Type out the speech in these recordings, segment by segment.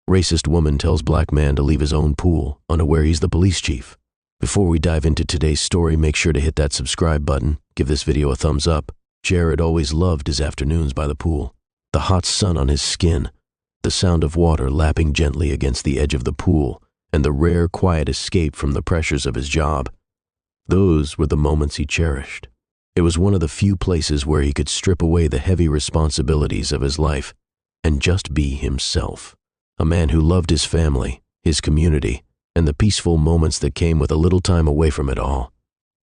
Racist woman tells black man to leave his own pool, unaware he's the police chief. Before we dive into today's story, make sure to hit that subscribe button, give this video a thumbs up. Jared always loved his afternoons by the pool. The hot sun on his skin, the sound of water lapping gently against the edge of the pool, and the rare quiet escape from the pressures of his job. Those were the moments he cherished. It was one of the few places where he could strip away the heavy responsibilities of his life and just be himself. A man who loved his family, his community, and the peaceful moments that came with a little time away from it all.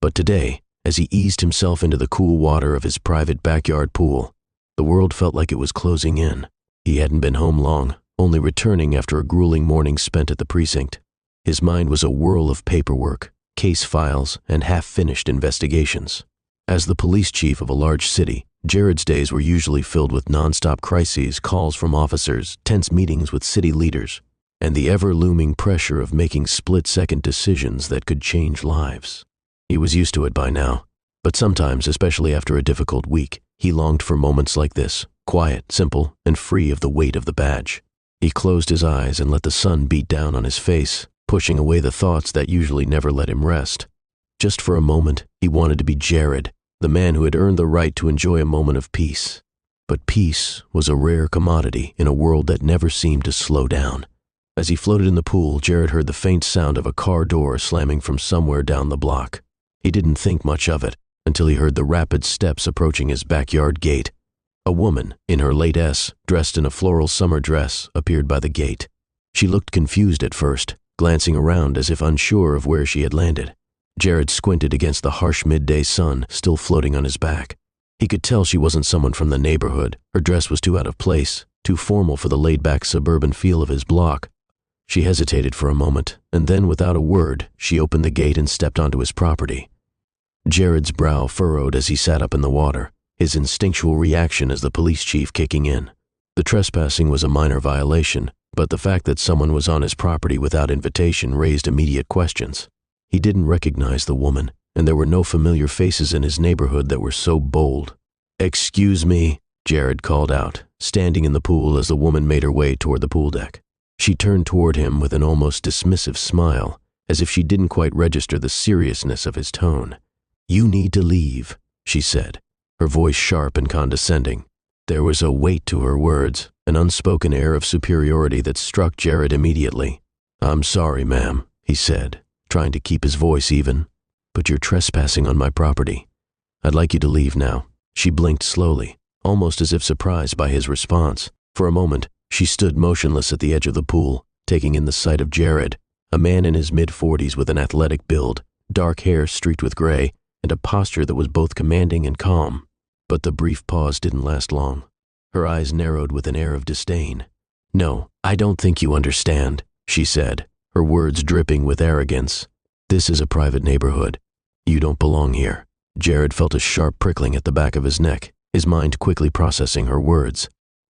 But today, as he eased himself into the cool water of his private backyard pool, the world felt like it was closing in. He hadn't been home long, only returning after a grueling morning spent at the precinct. His mind was a whirl of paperwork, case files, and half-finished investigations. As the police chief of a large city, Jared's days were usually filled with non-stop crises, calls from officers, tense meetings with city leaders, and the ever-looming pressure of making split-second decisions that could change lives. He was used to it by now, but sometimes, especially after a difficult week, he longed for moments like this, quiet, simple, and free of the weight of the badge. He closed his eyes and let the sun beat down on his face, pushing away the thoughts that usually never let him rest. Just for a moment, he wanted to be Jared, the man who had earned the right to enjoy a moment of peace. But peace was a rare commodity in a world that never seemed to slow down. As he floated in the pool, Jared heard the faint sound of a car door slamming from somewhere down the block. He didn't think much of it until he heard the rapid steps approaching his backyard gate. A woman, in her late S, dressed in a floral summer dress, appeared by the gate. She looked confused at first, glancing around as if unsure of where she had landed. Jared squinted against the harsh midday sun still floating on his back. He could tell she wasn't someone from the neighborhood. Her dress was too out of place, too formal for the laid-back suburban feel of his block. She hesitated for a moment, and then without a word, she opened the gate and stepped onto his property. Jared's brow furrowed as he sat up in the water, his instinctual reaction as the police chief kicking in. The trespassing was a minor violation, but the fact that someone was on his property without invitation raised immediate questions. He didn't recognize the woman, and there were no familiar faces in his neighborhood that were so bold. "Excuse me," Jared called out, standing in the pool as the woman made her way toward the pool deck. She turned toward him with an almost dismissive smile, as if she didn't quite register the seriousness of his tone. "You need to leave," she said, her voice sharp and condescending. There was a weight to her words, an unspoken air of superiority that struck Jared immediately. "I'm sorry, ma'am," he said, trying to keep his voice even, "but you're trespassing on my property. I'd like you to leave now." She blinked slowly, almost as if surprised by his response. For a moment, she stood motionless at the edge of the pool, taking in the sight of Jared, a man in his mid-40s with an athletic build, dark hair streaked with gray, and a posture that was both commanding and calm. But the brief pause didn't last long. Her eyes narrowed with an air of disdain. "No, I don't think you understand," she said, her words dripping with arrogance. "This is a private neighborhood. You don't belong here." Jared felt a sharp prickling at the back of his neck, his mind quickly processing her words.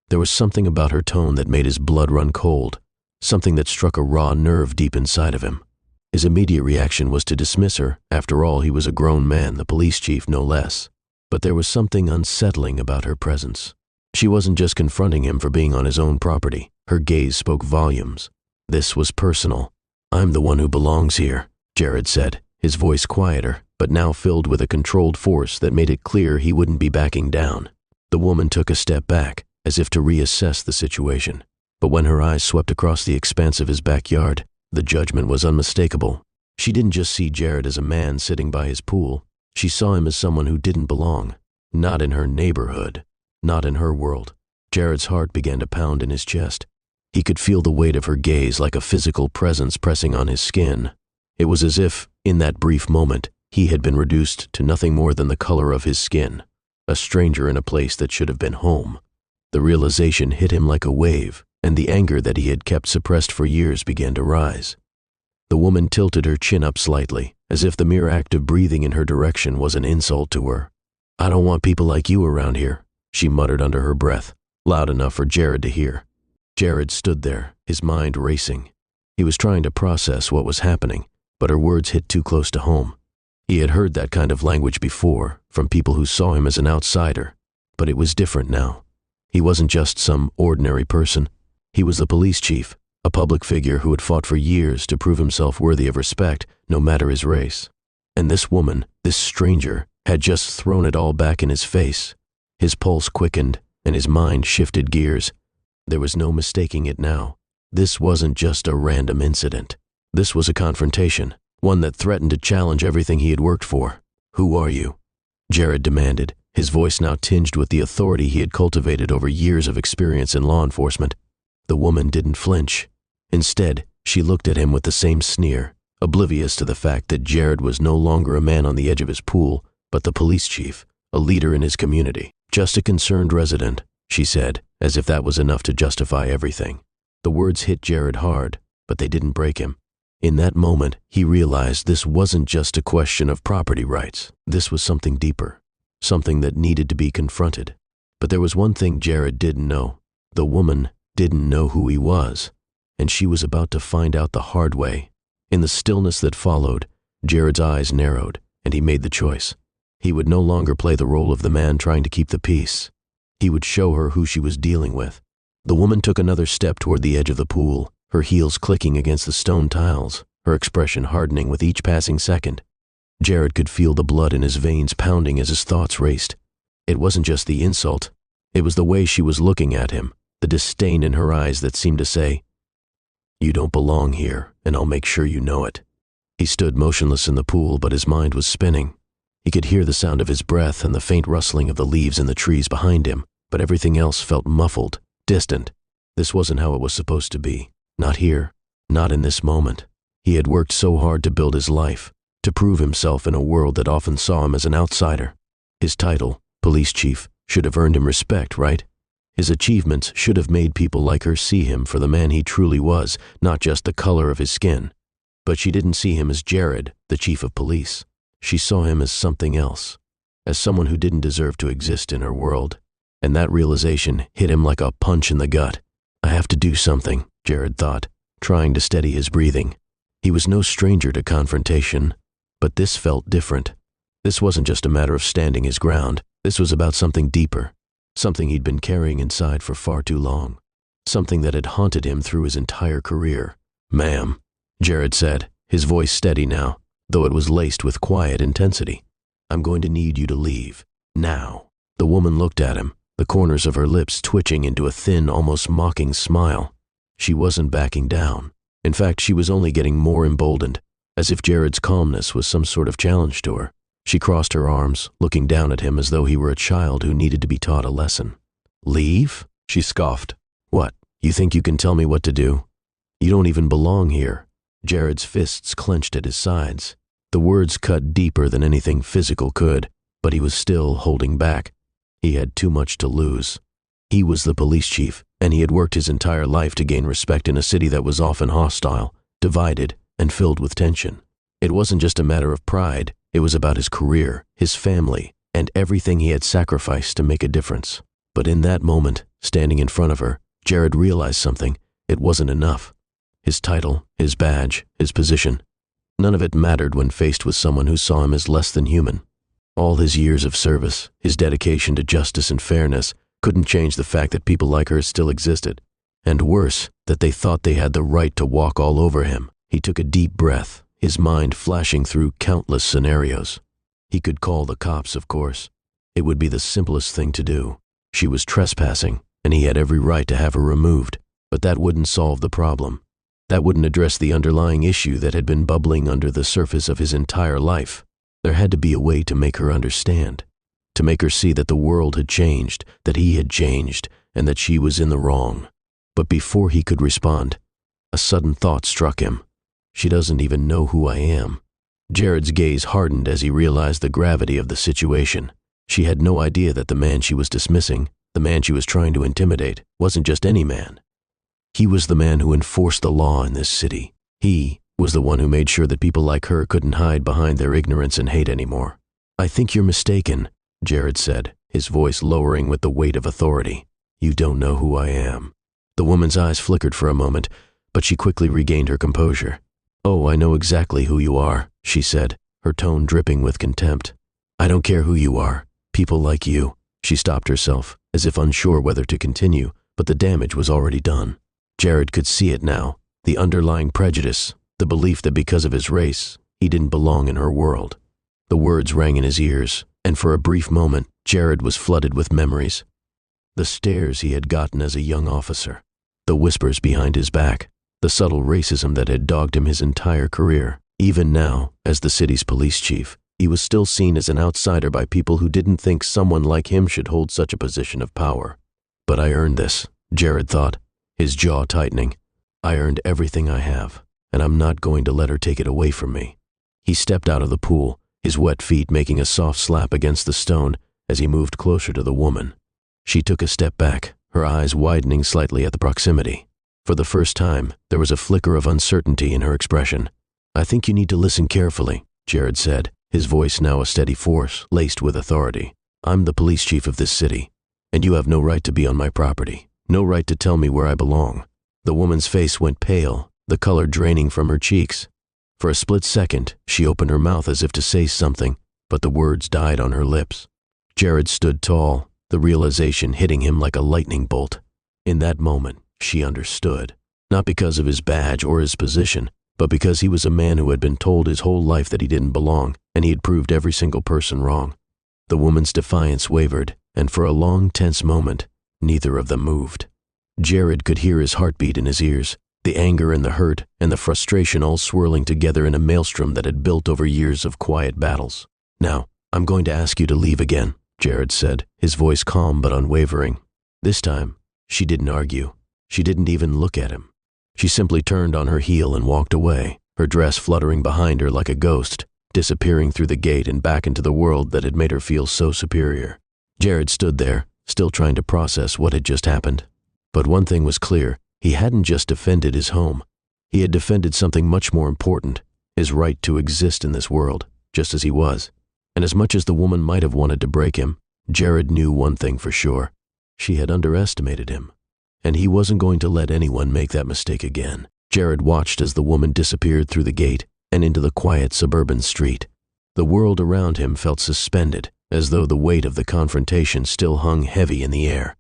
There was something about her tone that made his blood run cold, something that struck a raw nerve deep inside of him. His immediate reaction was to dismiss her. After all, he was a grown man, the police chief no less. But there was something unsettling about her presence. She wasn't just confronting him for being on his own property. Her gaze spoke volumes. This was personal. "I'm the one who belongs here," Jared said, his voice quieter, but now filled with a controlled force that made it clear he wouldn't be backing down. The woman took a step back, as if to reassess the situation. But when her eyes swept across the expanse of his backyard, the judgment was unmistakable. She didn't just see Jared as a man sitting by his pool. She saw him as someone who didn't belong. Not in her neighborhood. Not in her world. Jared's heart began to pound in his chest. He could feel the weight of her gaze like a physical presence pressing on his skin. It was as if, in that brief moment, he had been reduced to nothing more than the color of his skin, a stranger in a place that should have been home. The realization hit him like a wave, and the anger that he had kept suppressed for years began to rise. The woman tilted her chin up slightly, as if the mere act of breathing in her direction was an insult to her. "I don't want people like you around here," she muttered under her breath, loud enough for Jared to hear. Jared stood there, his mind racing. He was trying to process what was happening, but her words hit too close to home. He had heard that kind of language before, from people who saw him as an outsider, but it was different now. He wasn't just some ordinary person. He was the police chief, a public figure who had fought for years to prove himself worthy of respect, no matter his race. And this woman, this stranger, had just thrown it all back in his face. His pulse quickened, and his mind shifted gears. There was no mistaking it now. This wasn't just a random incident. This was a confrontation, one that threatened to challenge everything he had worked for. "Who are you?" Jared demanded, his voice now tinged with the authority he had cultivated over years of experience in law enforcement. The woman didn't flinch. Instead, she looked at him with the same sneer, oblivious to the fact that Jared was no longer a man on the edge of his pool, but the police chief, a leader in his community. "Just a concerned resident," she said, as if that was enough to justify everything. The words hit Jared hard, but they didn't break him. In that moment, he realized this wasn't just a question of property rights. This was something deeper, something that needed to be confronted. But there was one thing Jared didn't know. The woman didn't know who he was, and she was about to find out the hard way. In the stillness that followed, Jared's eyes narrowed, and he made the choice. He would no longer play the role of the man trying to keep the peace. He would show her who she was dealing with. The woman took another step toward the edge of the pool, her heels clicking against the stone tiles, her expression hardening with each passing second. Jared could feel the blood in his veins pounding as his thoughts raced. It wasn't just the insult. It was the way she was looking at him, the disdain in her eyes that seemed to say, "You don't belong here, and I'll make sure you know it." He stood motionless in the pool, but his mind was spinning. He could hear the sound of his breath and the faint rustling of the leaves in the trees behind him, but everything else felt muffled, distant. This wasn't how it was supposed to be. Not here. Not in this moment. He had worked so hard to build his life, to prove himself in a world that often saw him as an outsider. His title, police chief, should have earned him respect, right? His achievements should have made people like her see him for the man he truly was, not just the color of his skin. But she didn't see him as Jared, the chief of police. She saw him as something else, as someone who didn't deserve to exist in her world. And that realization hit him like a punch in the gut. "I have to do something," Jared thought, trying to steady his breathing. He was no stranger to confrontation, but this felt different. This wasn't just a matter of standing his ground. This was about something deeper, something he'd been carrying inside for far too long, something that had haunted him through his entire career. "Ma'am," Jared said, his voice steady now, though it was laced with quiet intensity. "I'm going to need you to leave. Now." The woman looked at him, the corners of her lips twitching into a thin, almost mocking smile. She wasn't backing down. In fact, she was only getting more emboldened, as if Jared's calmness was some sort of challenge to her. She crossed her arms, looking down at him as though he were a child who needed to be taught a lesson. "Leave?" she scoffed. "What, you think you can tell me what to do? You don't even belong here." Jared's fists clenched at his sides. The words cut deeper than anything physical could, but he was still holding back. He had too much to lose. He was the police chief, and he had worked his entire life to gain respect in a city that was often hostile, divided, and filled with tension. It wasn't just a matter of pride. It was about his career, his family, and everything he had sacrificed to make a difference. But in that moment, standing in front of her, Jared realized something. It wasn't enough. His title, his badge, his position, none of it mattered when faced with someone who saw him as less than human. All his years of service, his dedication to justice and fairness, couldn't change the fact that people like her still existed. And worse, that they thought they had the right to walk all over him. He took a deep breath, his mind flashing through countless scenarios. He could call the cops, of course. It would be the simplest thing to do. She was trespassing, and he had every right to have her removed. But that wouldn't solve the problem. That wouldn't address the underlying issue that had been bubbling under the surface of his entire life. There had to be a way to make her understand, to make her see that the world had changed, that he had changed, and that she was in the wrong. But before he could respond, a sudden thought struck him. She doesn't even know who I am. Jared's gaze hardened as he realized the gravity of the situation. She had no idea that the man she was dismissing, the man she was trying to intimidate, wasn't just any man. He was the man who enforced the law in this city. He was the one who made sure that people like her couldn't hide behind their ignorance and hate anymore. "I think you're mistaken," Jared said, his voice lowering with the weight of authority. "You don't know who I am." The woman's eyes flickered for a moment, but she quickly regained her composure. "Oh, I know exactly who you are," she said, her tone dripping with contempt. "I don't care who you are. People like you." She stopped herself, as if unsure whether to continue, but the damage was already done. Jared could see it now, the underlying prejudice, the belief that because of his race, he didn't belong in her world. The words rang in his ears, and for a brief moment, Jared was flooded with memories. The stares he had gotten as a young officer, the whispers behind his back, the subtle racism that had dogged him his entire career. Even now, as the city's police chief, he was still seen as an outsider by people who didn't think someone like him should hold such a position of power. But I earned this, Jared thought, his jaw tightening. I earned everything I have, and I'm not going to let her take it away from me. He stepped out of the pool, his wet feet making a soft slap against the stone as he moved closer to the woman. She took a step back, her eyes widening slightly at the proximity. For the first time, there was a flicker of uncertainty in her expression. I think you need to listen carefully, Jared said, his voice now a steady force, laced with authority. I'm the police chief of this city, and you have no right to be on my property, no right to tell me where I belong. The woman's face went pale, the color draining from her cheeks. For a split second, she opened her mouth as if to say something, but the words died on her lips. Jared stood tall, the realization hitting him like a lightning bolt. In that moment, she understood, not because of his badge or his position, but because he was a man who had been told his whole life that he didn't belong, and he had proved every single person wrong. The woman's defiance wavered, and for a long, tense moment, neither of them moved. Jared could hear his heartbeat in his ears, the anger and the hurt and the frustration all swirling together in a maelstrom that had built over years of quiet battles. Now, I'm going to ask you to leave again, Jared said, his voice calm but unwavering. This time, she didn't argue. She didn't even look at him. She simply turned on her heel and walked away, her dress fluttering behind her like a ghost, disappearing through the gate and back into the world that had made her feel so superior. Jared stood there, still trying to process what had just happened. But one thing was clear, he hadn't just defended his home. He had defended something much more important, his right to exist in this world, just as he was. And as much as the woman might have wanted to break him, Jared knew one thing for sure. She had underestimated him. And he wasn't going to let anyone make that mistake again. Jared watched as the woman disappeared through the gate and into the quiet suburban street. The world around him felt suspended, as though the weight of the confrontation still hung heavy in the air.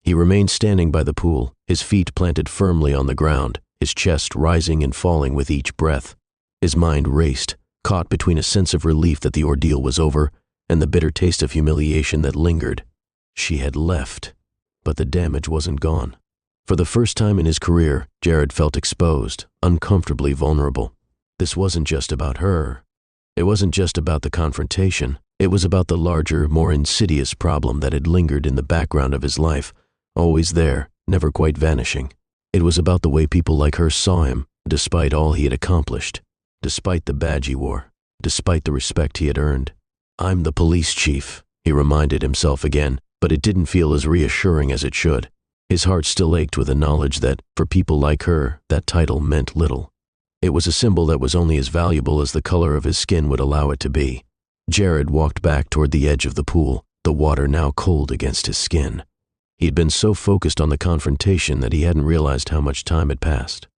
He remained standing by the pool, his feet planted firmly on the ground, his chest rising and falling with each breath. His mind raced, caught between a sense of relief that the ordeal was over and the bitter taste of humiliation that lingered. She had left, but the damage wasn't gone. For the first time in his career, Jared felt exposed, uncomfortably vulnerable. This wasn't just about her. It wasn't just about the confrontation. It was about the larger, more insidious problem that had lingered in the background of his life, always there, never quite vanishing. It was about the way people like her saw him, despite all he had accomplished, despite the badge he wore, despite the respect he had earned. I'm the police chief, he reminded himself again, but it didn't feel as reassuring as it should. His heart still ached with the knowledge that, for people like her, that title meant little. It was a symbol that was only as valuable as the color of his skin would allow it to be. Jared walked back toward the edge of the pool, the water now cold against his skin. He'd been so focused on the confrontation that he hadn't realized how much time had passed.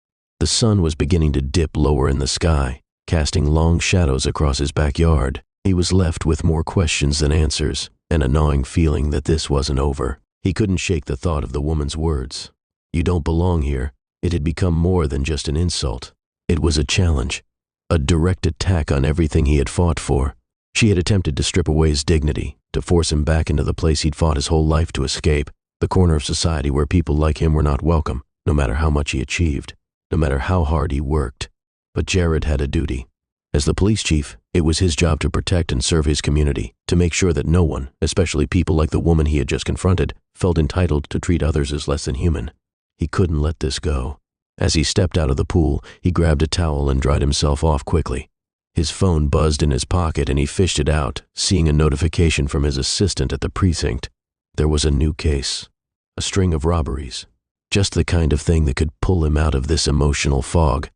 The sun was beginning to dip lower in the sky, casting long shadows across his backyard. He was left with more questions than answers, and a gnawing feeling that this wasn't over. He couldn't shake the thought of the woman's words. You don't belong here. It had become more than just an insult. It was a challenge, a direct attack on everything he had fought for. She had attempted to strip away his dignity, to force him back into the place he'd fought his whole life to escape, the corner of society where people like him were not welcome, no matter how much he achieved, no matter how hard he worked. But Jared had a duty. As the police chief, it was his job to protect and serve his community, to make sure that no one, especially people like the woman he had just confronted, felt entitled to treat others as less than human. He couldn't let this go. As he stepped out of the pool, he grabbed a towel and dried himself off quickly. His phone buzzed in his pocket and he fished it out, seeing a notification from his assistant at the precinct. There was a new case, a string of robberies, just the kind of thing that could pull him out of this emotional fog.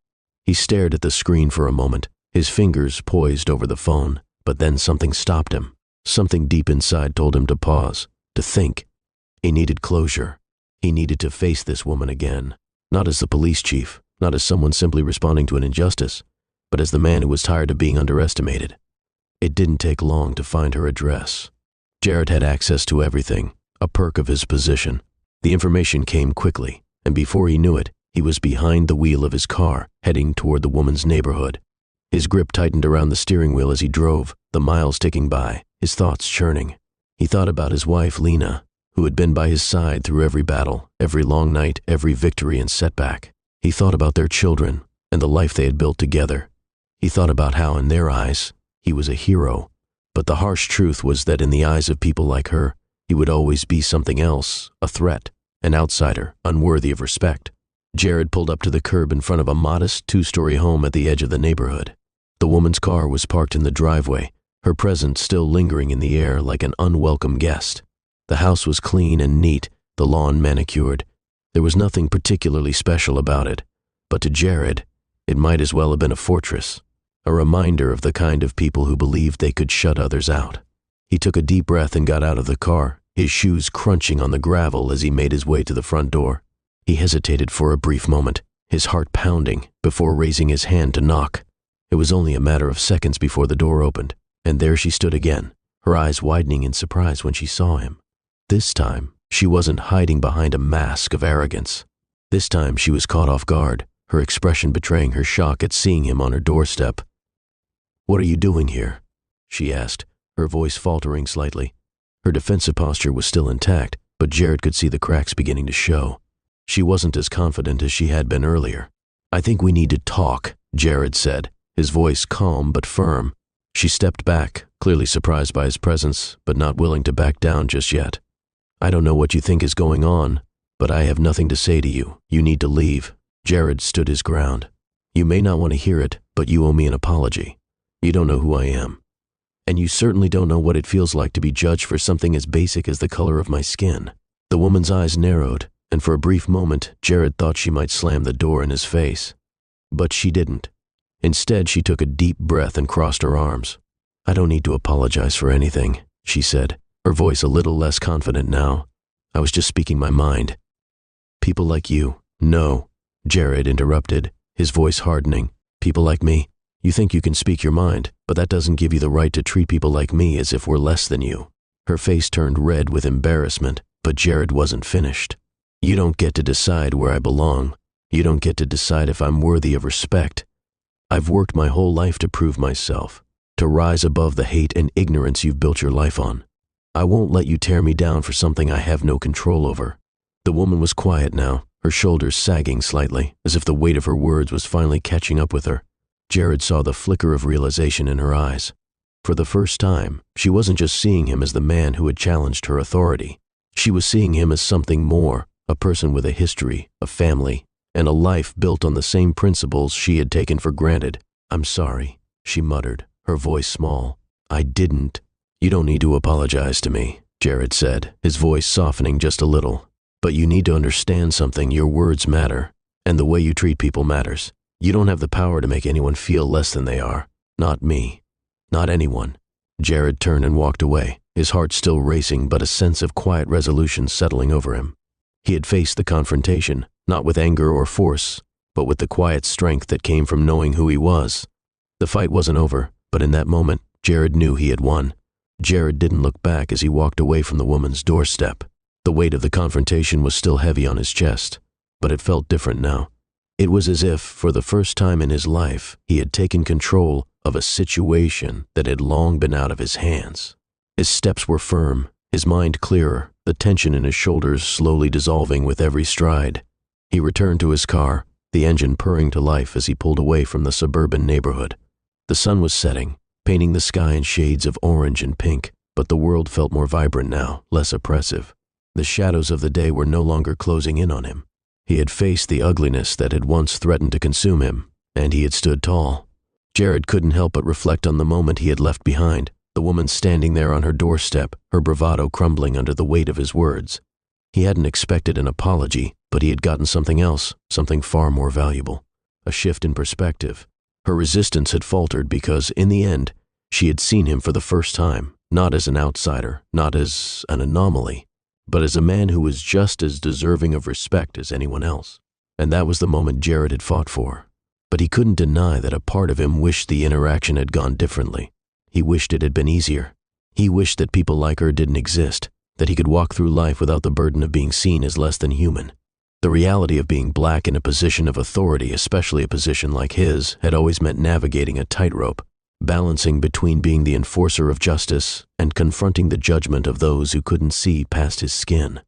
He stared at the screen for a moment, his fingers poised over the phone, but then something stopped him. Something deep inside told him to pause, to think. He needed closure. He needed to face this woman again, not as the police chief, not as someone simply responding to an injustice, but as the man who was tired of being underestimated. It didn't take long to find her address. Jared had access to everything, a perk of his position. The information came quickly, and before he knew it, He was behind the wheel of his car, heading toward the woman's neighborhood. His grip tightened around the steering wheel as he drove, the miles ticking by, his thoughts churning. He thought about his wife, Lena, who had been by his side through every battle, every long night, every victory and setback. He thought about their children and the life they had built together. He thought about how, in their eyes, he was a hero. But the harsh truth was that in the eyes of people like her, he would always be something else, a threat, an outsider, unworthy of respect. Jared pulled up to the curb in front of a modest two-story home at the edge of the neighborhood. The woman's car was parked in the driveway, her presence still lingering in the air like an unwelcome guest. The house was clean and neat, the lawn manicured. There was nothing particularly special about it, but to Jared, it might as well have been a fortress, a reminder of the kind of people who believed they could shut others out. He took a deep breath and got out of the car, his shoes crunching on the gravel as he made his way to the front door. He hesitated for a brief moment, his heart pounding, before raising his hand to knock. It was only a matter of seconds before the door opened, and there she stood again, her eyes widening in surprise when she saw him. This time, she wasn't hiding behind a mask of arrogance. This time she was caught off guard, her expression betraying her shock at seeing him on her doorstep. "What are you doing here?" she asked, her voice faltering slightly. Her defensive posture was still intact, but Jared could see the cracks beginning to show. She wasn't as confident as she had been earlier. "I think we need to talk," Jared said, his voice calm but firm. She stepped back, clearly surprised by his presence, but not willing to back down just yet. "I don't know what you think is going on, but I have nothing to say to you. You need to leave." Jared stood his ground. "You may not want to hear it, but you owe me an apology. You don't know who I am. And you certainly don't know what it feels like to be judged for something as basic as the color of my skin." The woman's eyes narrowed, and for a brief moment, Jared thought she might slam the door in his face. But she didn't. Instead, she took a deep breath and crossed her arms. "I don't need to apologize for anything," she said, her voice a little less confident now. "I was just speaking my mind." "People like you." "No," Jared interrupted, his voice hardening. "People like me. You think you can speak your mind, but that doesn't give you the right to treat people like me as if we're less than you." Her face turned red with embarrassment, but Jared wasn't finished. "You don't get to decide where I belong. You don't get to decide if I'm worthy of respect. I've worked my whole life to prove myself, to rise above the hate and ignorance you've built your life on. I won't let you tear me down for something I have no control over." The woman was quiet now, her shoulders sagging slightly, as if the weight of her words was finally catching up with her. Jared saw the flicker of realization in her eyes. For the first time, she wasn't just seeing him as the man who had challenged her authority. She was seeing him as something more, a person with a history, a family, and a life built on the same principles she had taken for granted. "I'm sorry," she muttered, her voice small. "I didn't." "You don't need to apologize to me," Jared said, his voice softening just a little. "But you need to understand something. Your words matter, and the way you treat people matters. You don't have the power to make anyone feel less than they are. Not me. Not anyone." Jared turned and walked away, his heart still racing but a sense of quiet resolution settling over him. He had faced the confrontation, not with anger or force, but with the quiet strength that came from knowing who he was. The fight wasn't over, but in that moment, Jared knew he had won. Jared didn't look back as he walked away from the woman's doorstep. The weight of the confrontation was still heavy on his chest, but it felt different now. It was as if, for the first time in his life, he had taken control of a situation that had long been out of his hands. His steps were firm, his mind clearer, the tension in his shoulders slowly dissolving with every stride. He returned to his car, the engine purring to life as he pulled away from the suburban neighborhood. The sun was setting, painting the sky in shades of orange and pink, but the world felt more vibrant now, less oppressive. The shadows of the day were no longer closing in on him. He had faced the ugliness that had once threatened to consume him, and he had stood tall. Jared couldn't help but reflect on the moment he had left behind, the woman standing there on her doorstep, her bravado crumbling under the weight of his words. He hadn't expected an apology, but he had gotten something else, something far more valuable. A shift in perspective. Her resistance had faltered because, in the end, she had seen him for the first time, not as an outsider, not as an anomaly, but as a man who was just as deserving of respect as anyone else. And that was the moment Jared had fought for. But he couldn't deny that a part of him wished the interaction had gone differently. He wished it had been easier. He wished that people like her didn't exist, that he could walk through life without the burden of being seen as less than human. The reality of being black in a position of authority, especially a position like his, had always meant navigating a tightrope, balancing between being the enforcer of justice and confronting the judgment of those who couldn't see past his skin.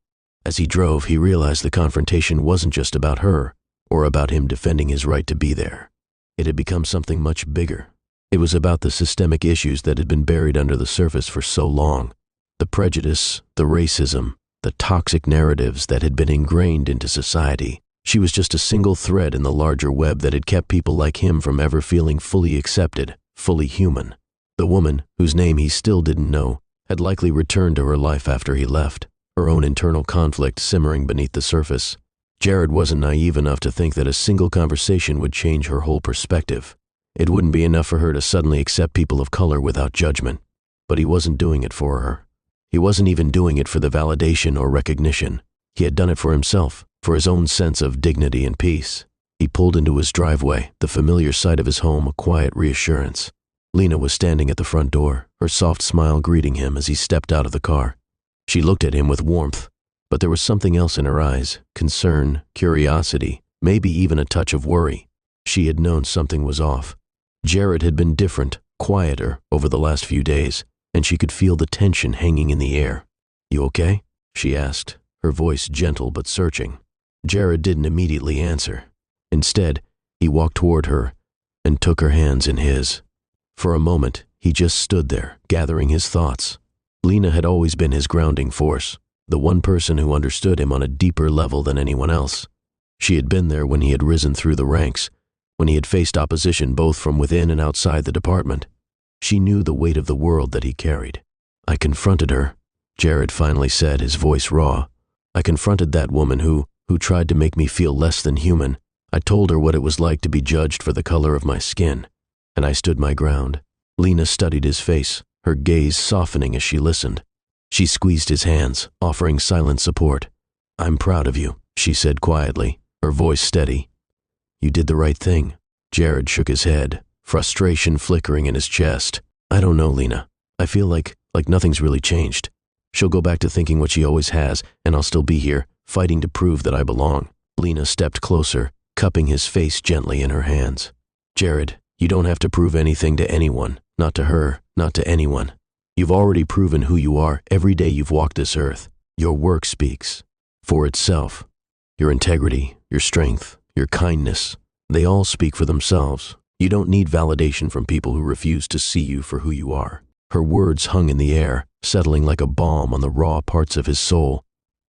As he drove, he realized the confrontation wasn't just about her, or about him defending his right to be there. It had become something much bigger. It was about the systemic issues that had been buried under the surface for so long. The prejudice, the racism, the toxic narratives that had been ingrained into society. She was just a single thread in the larger web that had kept people like him from ever feeling fully accepted, fully human. The woman, whose name he still didn't know, had likely returned to her life after he left, her own internal conflict simmering beneath the surface. Jared wasn't naive enough to think that a single conversation would change her whole perspective. It wouldn't be enough for her to suddenly accept people of color without judgment. But he wasn't doing it for her. He wasn't even doing it for the validation or recognition. He had done it for himself, for his own sense of dignity and peace. He pulled into his driveway, the familiar sight of his home a quiet reassurance. Lena was standing at the front door, her soft smile greeting him as he stepped out of the car. She looked at him with warmth, but there was something else in her eyes, concern, curiosity, maybe even a touch of worry. She had known something was off. Jared had been different, quieter over the last few days, and she could feel the tension hanging in the air. "You okay?" she asked, her voice gentle but searching. Jared didn't immediately answer. Instead, he walked toward her and took her hands in his. For a moment, he just stood there, gathering his thoughts. Lena had always been his grounding force, the one person who understood him on a deeper level than anyone else. She had been there when he had risen through the ranks, when he had faced opposition both from within and outside the department. She knew the weight of the world that he carried. "I confronted her," Jared finally said, his voice raw. "I confronted that woman who tried to make me feel less than human. I told her what it was like to be judged for the color of my skin, and I stood my ground." Lena studied his face, her gaze softening as she listened. She squeezed his hands, offering silent support. "I'm proud of you," she said quietly, her voice steady. "You did the right thing." Jared shook his head, frustration flickering in his chest. "I don't know, Lena. I feel like nothing's really changed. She'll go back to thinking what she always has, and I'll still be here, fighting to prove that I belong." Lena stepped closer, cupping his face gently in her hands. "Jared, you don't have to prove anything to anyone, not to her, not to anyone. You've already proven who you are every day you've walked this earth. Your work speaks for itself. Your integrity, your strength, your kindness, they all speak for themselves. You don't need validation from people who refuse to see you for who you are." Her words hung in the air, settling like a balm on the raw parts of his soul.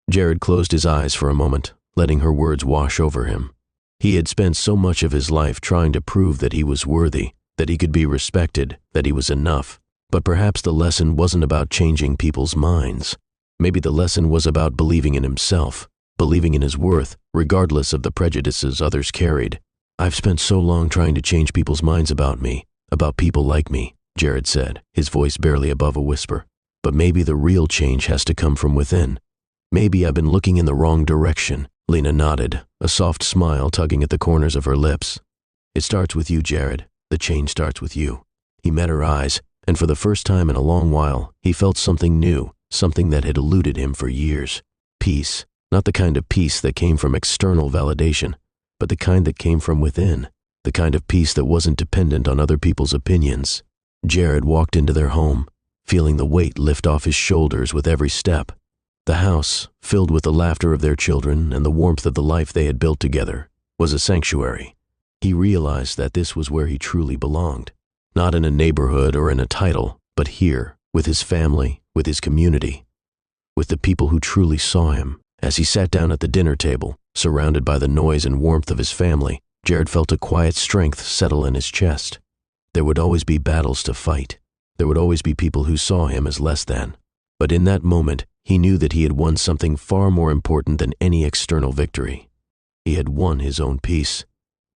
Jared closed his eyes for a moment, letting her words wash over him. He had spent so much of his life trying to prove that he was worthy, that he could be respected, that he was enough. But perhaps the lesson wasn't about changing people's minds. Maybe the lesson was about believing in himself, believing in his worth, regardless of the prejudices others carried. "I've spent so long trying to change people's minds about me, about people like me," Jared said, his voice barely above a whisper. "But maybe the real change has to come from within. Maybe I've been looking in the wrong direction." Lena nodded, a soft smile tugging at the corners of her lips. "It starts with you, Jared. The change starts with you." He met her eyes, and for the first time in a long while, he felt something new, something that had eluded him for years. Peace, not the kind of peace that came from external validation, but the kind that came from within, the kind of peace that wasn't dependent on other people's opinions. Jared walked into their home, feeling the weight lift off his shoulders with every step. The house, filled with the laughter of their children and the warmth of the life they had built together, was a sanctuary. He realized that this was where he truly belonged, not in a neighborhood or in a title, but here, with his family, with his community, with the people who truly saw him. As he sat down at the dinner table, surrounded by the noise and warmth of his family, Jared felt a quiet strength settle in his chest. There would always be battles to fight. There would always be people who saw him as less than. But in that moment, he knew that he had won something far more important than any external victory. He had won his own peace.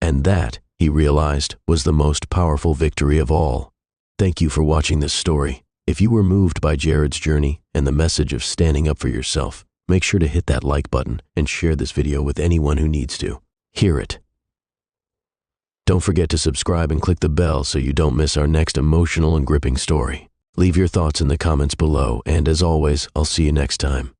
And that, he realized, was the most powerful victory of all. Thank you for watching this story. If you were moved by Jared's journey and the message of standing up for yourself, make sure to hit that like button and share this video with anyone who needs to hear it. Don't forget to subscribe and click the bell so you don't miss our next emotional and gripping story. Leave your thoughts in the comments below, and as always, I'll see you next time.